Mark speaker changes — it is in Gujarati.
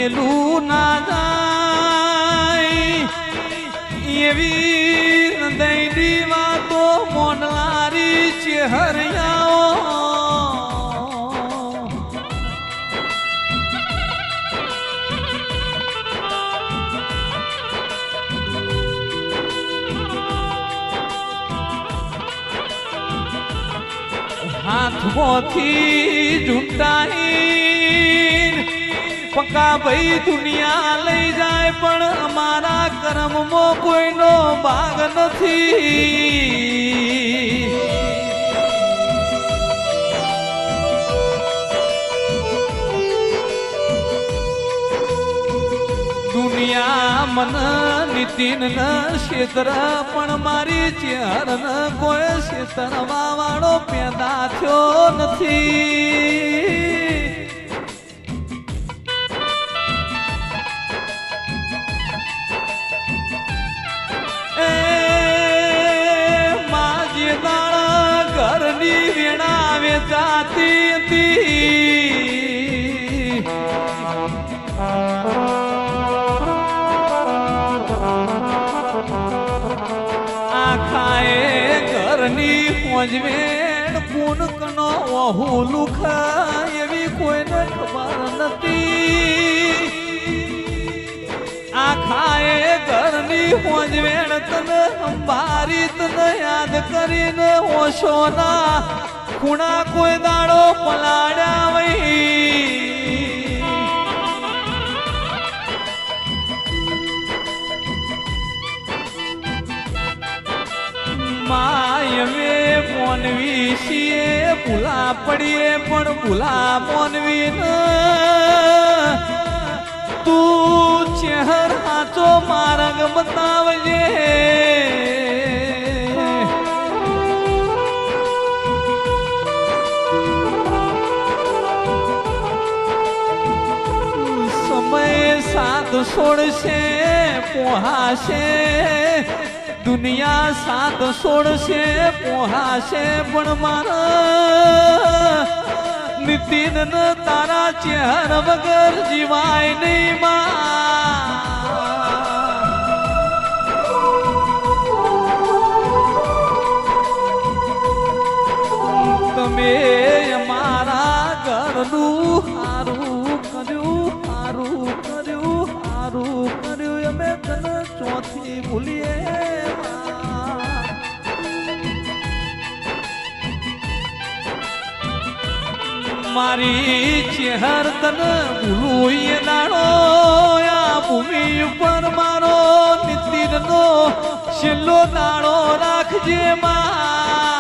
Speaker 1: મેલું ના જાય એવી હૃદયની વાતો મોનલારી ચેહરિયાઓ હાથમાંથી ઝૂંટાઈ પક્કા ભાઈ દુનિયા લઈ જાય પણ અમારા કર્મમાં કોઈનો ભાગ નથી. દુનિયા મન નીતિન ન ક્ષેત્ર પણ મારી ચેહર ન કોઈ ક્ષેત્રમાં વાળો પેદા થયો નથી. ઘરની વેણા વેચાતી હતી આખાએ ઘરની પોજવેણ કુનકનો ઓહુ લુખ એવી કોઈને ખબર નથી. આખાએ ઘરની પોજવેણ તને અંબારી તને યાદ કરીને ઓશોના ખૂણા કોઈ દાડો પલાડ્યા વઈ. માયવે મોનવી છીએ ભૂલા પડીએ પણ ભૂલા મોનવી ન તું ચેહર હાચો માર્ગ બતાવજે. સમય સાથ છોડશે પોહાશે દુનિયા સાથ છોડશે પોહાશે પણ મારા નીતિન ન તારા ચેહર વગર જીવાય નહીં માં. તમે અમારા ઘરનું હારું કર્યું હારું કર્યું હારું કર્યું અમે તને ચોથી ભૂલીએ. મારી ચેહર તને ભૂલું એ દાડો આ ભૂમિ ઉપર મારો નીતિનનો છેલ્લો દાડો રાખજે માં.